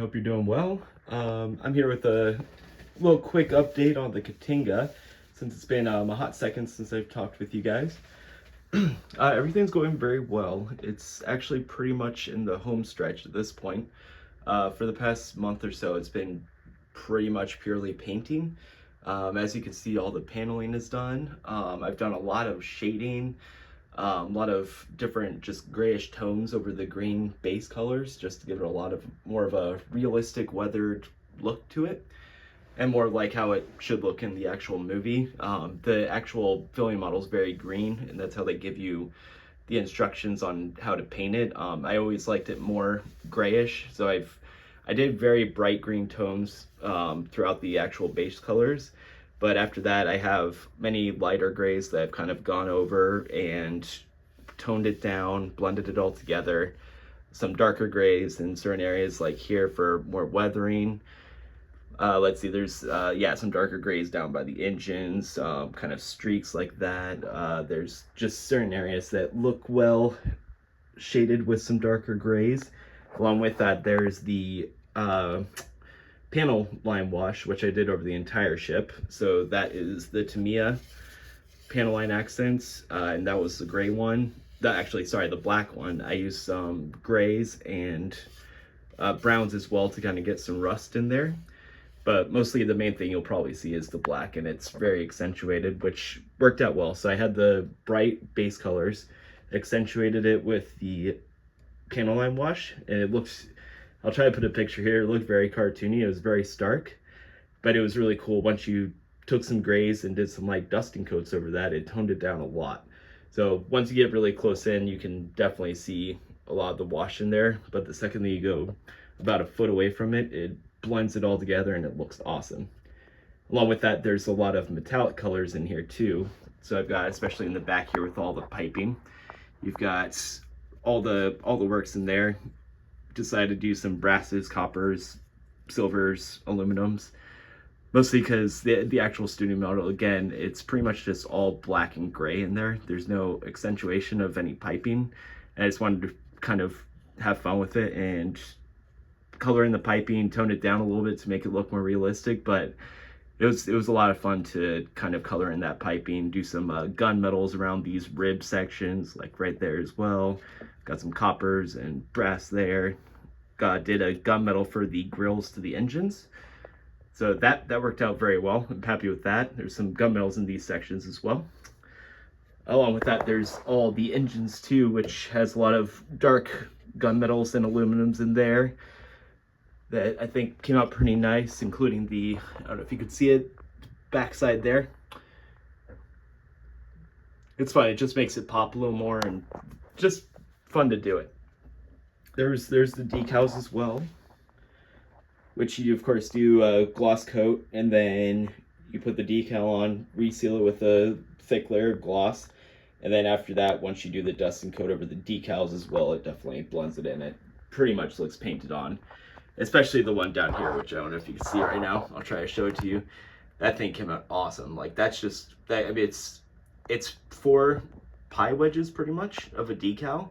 hope you're doing well. I'm here with a little quick update on the K'tinga, since it's been a hot second since I've talked with you guys. Everything's going very well. It's actually pretty much in the home stretch at this point. For the past month or so, it's been pretty much purely painting. As you can see, all the paneling is done. I've done a lot of shading, a lot of different just grayish tones over the green base colors, just to give it a lot of more of a realistic weathered look to it, and more like how it should look in the actual movie. The actual filling model is very green, and that's how they give you the instructions on how to paint it. I always liked it more grayish, so I did very bright green tones throughout the actual base colors. But after that, I have many lighter grays that I've kind of gone over and toned it down, blended it all together. Some darker grays in certain areas, like here for more weathering. Let's see, there's some darker grays down by the engines, kind of streaks like that. There's just certain areas that look well shaded with some darker grays. Along with that, there's the panel line wash, which I did over the entire ship. So that is the Tamiya panel line accents, and that was the gray one. The black one. I used some grays and browns as well to kind of get some rust in there. But mostly the main thing you'll probably see is the black, and it's very accentuated, which worked out well. So I had the bright base colors, accentuated it with the panel line wash, and it looks, I'll try to put a picture here. It looked very cartoony. It was very stark, but it was really cool. Once you took some grays and did some light dusting coats over that, it toned it down a lot. So once you get really close in, you can definitely see a lot of the wash in there. But the second that you go about a foot away from it, it blends it all together and it looks awesome. Along with that, there's a lot of metallic colors in here too. So I've got, especially in the back here with all the piping, you've got all the works in there. Decided to do some brasses, coppers, silvers, aluminums, mostly because the actual studio model, again, it's pretty much just all black and gray in there. There's no accentuation of any piping. I just wanted to kind of have fun with it and color in the piping, tone it down a little bit to make it look more realistic. But it was a lot of fun to kind of color in that piping, do some gunmetals around these rib sections, like right there as well. Got some coppers and brass there. Did a gunmetal for the grills to the engines. So that worked out very well. I'm happy with that. There's some gunmetals in these sections as well. Along with that, there's all the engines too, which has a lot of dark gunmetals and aluminums in there that I think came out pretty nice, including the, I don't know if you could see it, backside there. It's fun, it just makes it pop a little more and just fun to do it. There's the decals as well, which you of course do a gloss coat, and then you put the decal on, reseal it with a thick layer of gloss, and then after that, once you do the dusting coat over the decals as well, it definitely blends it in. It pretty much looks painted on. Especially the one down here, which I don't know if you can see right now. I'll try to show it to you. That thing came out awesome. Like, that's just, I mean, it's 4 pie wedges pretty much of a decal.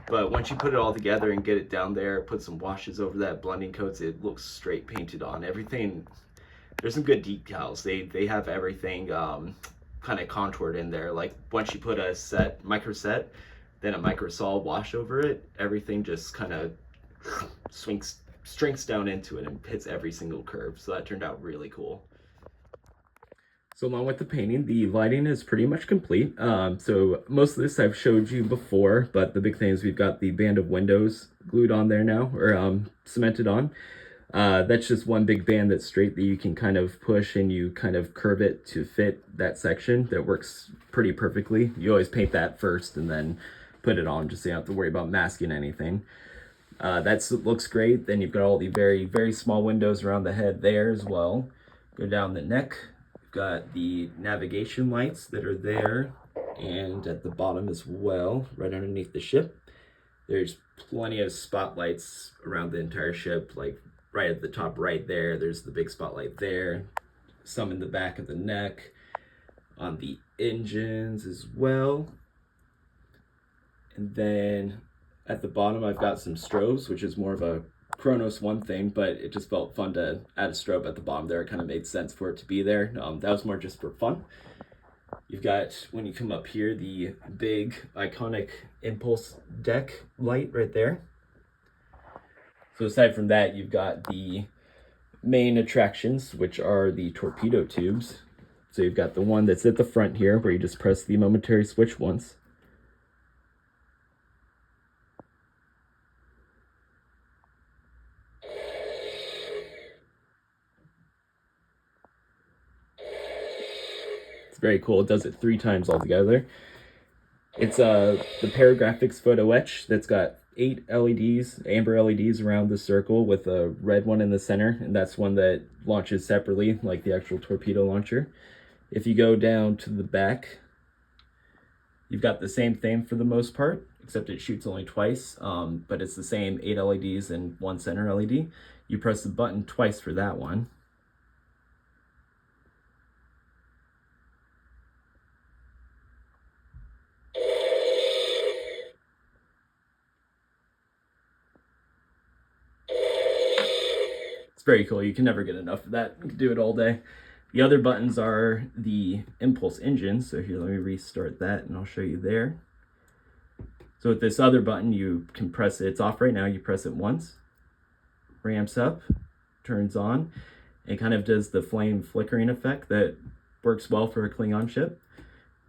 But once you put it all together and get it down there, put some washes over that, blending coats, it looks straight painted on. Everything, there's some good decals. They have everything kind of contoured in there. Like, once you put a micro set, then a micro sol wash over it, everything just kind of strengths down into it and hits every single curve. So that turned out really cool. So along with the painting, the lighting is pretty much complete. So most of this I've showed you before, but the big thing is we've got the band of windows glued on there now, or cemented on. That's just one big band that's straight that you can kind of push, and you kind of curve it to fit that section. That works pretty perfectly. You always paint that first and then put it on, just so you don't have to worry about masking anything. That looks great. Then you've got all the very, very small windows around the head there as well. Go down the neck. You've got the navigation lights that are there and at the bottom as well, right underneath the ship. There's plenty of spotlights around the entire ship, like right at the top right there. There's the big spotlight there. Some in the back of the neck, on the engines as well. And then at the bottom, I've got some strobes, which is more of a Chronos 1 thing, but it just felt fun to add a strobe at the bottom there. It kind of made sense for it to be there. That was more just for fun. You've got, when you come up here, the big iconic impulse deck light right there. So aside from that, you've got the main attractions, which are the torpedo tubes. So you've got the one that's at the front here, where you just press the momentary switch once. It's very cool. It does it 3 times altogether. It's the paragraphics photo etch that's got 8 LEDs, amber LEDs around the circle with a red one in the center, and that's one that launches separately, like the actual torpedo launcher. If you go down to the back, you've got the same thing for the most part, except it shoots only twice, but it's the same 8 LEDs and 1 center LED. You press the button twice for that one. Very cool. You can never get enough of that. You can do it all day. The other buttons are the impulse engine. So here, let me restart that and I'll show you there. So with this other button, you can press it. It's off right now. You press it once, ramps up, turns on, and kind of does the flame flickering effect that works well for a Klingon ship.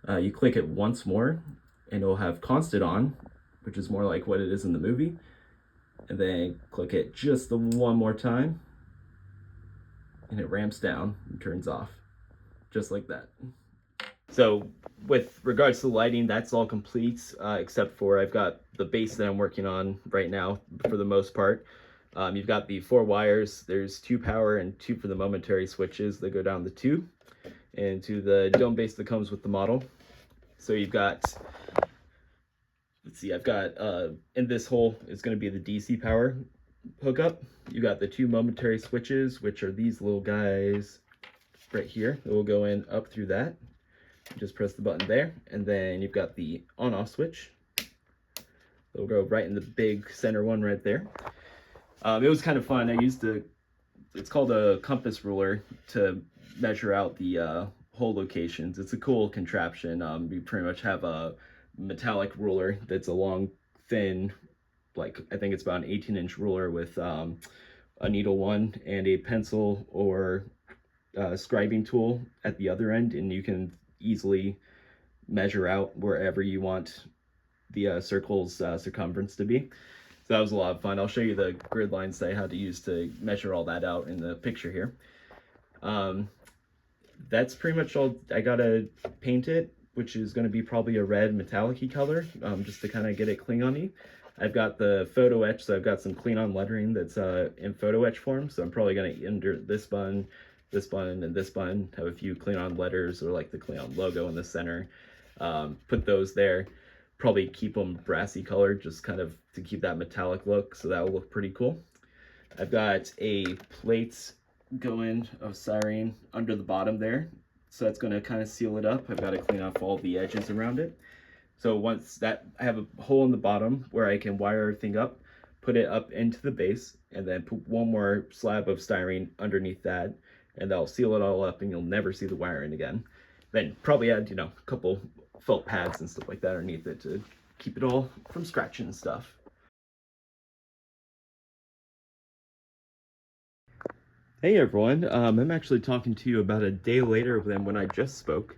You click it once more and it'll have constant on, which is more like what it is in the movie. And then click it just the one more time, and it ramps down and turns off, just like that. So with regards to the lighting, that's all complete, except for I've got the base that I'm working on right now for the most part. You've got the 4 wires. There's 2 power and 2 for the momentary switches that go down the tube and to the dome base that comes with the model. So you've got, let's see, I've got in this hole is going to be the DC power hookup. You got the 2 momentary switches, which are these little guys right here. It will go in up through that. You just press the button there, and then you've got the on-off switch. It'll go right in the big center one right there. It was kind of fun. I used it's called a compass ruler to measure out the hole locations. It's a cool contraption. You pretty much have a metallic ruler that's a long, thin, like I think it's about an 18-inch ruler with a needle one and a pencil or scribing tool at the other end, and you can easily measure out wherever you want the circle's circumference to be. So that was a lot of fun. I'll show you the grid lines that I had to use to measure all that out in the picture here. That's pretty much all. I gotta paint it, which is going to be probably a red metallic-y color, just to kind of get it Klingon-y. I've got the photo etch, so I've got some Klingon lettering that's in photo etch form, so I'm probably going to enter this button, and this button, have a few Klingon letters or like the Klingon logo in the center, put those there, probably keep them brassy colored, just kind of to keep that metallic look, so that will look pretty cool. I've got a plate going of styrene under the bottom there, so that's going to kind of seal it up. I've got to clean off all the edges around it. So once that, I have a hole in the bottom where I can wire everything up, put it up into the base, and then put one more slab of styrene underneath that, and that'll seal it all up, and you'll never see the wiring again. Then probably add, a couple felt pads and stuff like that underneath it to keep it all from scratching and stuff. Hey everyone, I'm actually talking to you about a day later than when I just spoke.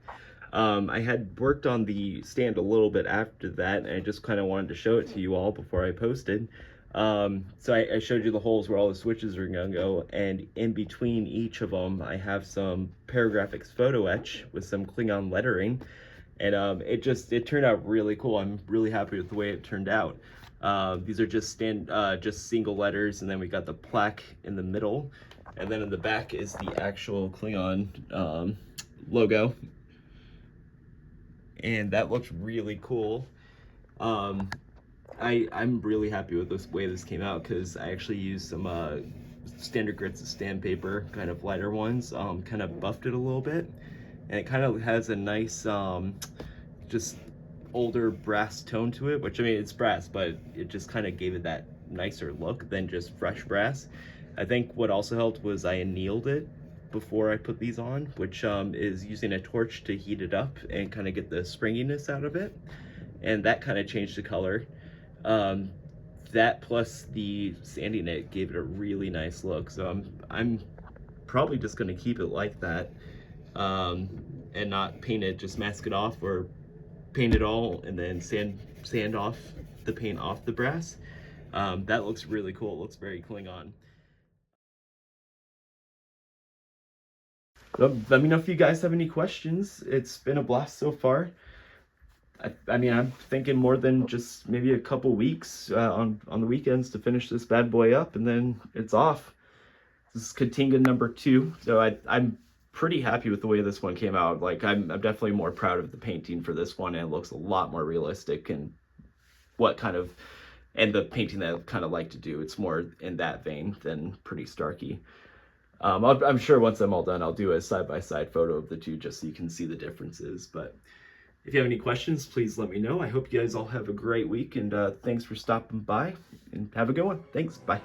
I had worked on the stand a little bit after that, and I just kind of wanted to show it to you all before I posted. So I showed you the holes where all the switches are going to go, and in between each of them I have some paragraphics photo etch with some Klingon lettering, and it turned out really cool. I'm really happy with the way it turned out. These are just single letters, and then we got the plaque in the middle, and then in the back is the actual Klingon logo, and that looks really cool. I'm really happy with this way this came out, because I actually used some standard grits of sandpaper, kind of lighter ones, kind of buffed it a little bit, and it kind of has a nice just older brass tone to it, which, I mean, it's brass, but it just kind of gave it that nicer look than just fresh brass. I think what also helped was I annealed it before I put these on, which is using a torch to heat it up and kind of get the springiness out of it, and that kind of changed the color. That plus the sanding it gave it a really nice look, so I'm probably just going to keep it like that, and not paint it, just mask it off, or paint it all and then sand off the paint off the brass. That looks really cool. It looks very Klingon. Let me know if you guys have any questions. It's been a blast so far. I mean, I'm thinking more than just maybe a couple weeks on the weekends to finish this bad boy up, and then it's off. This is K'tinga number 2, so I'm pretty happy with the way this one came out. Like, I'm definitely more proud of the painting for this one, and it looks a lot more realistic and the painting that I kind of like to do. It's more in that vein than pretty starky. I'm sure once I'm all done, I'll do a side-by-side photo of the two just so you can see the differences. But if you have any questions, please let me know. I hope you guys all have a great week, and thanks for stopping by, and have a good one. Thanks. Bye.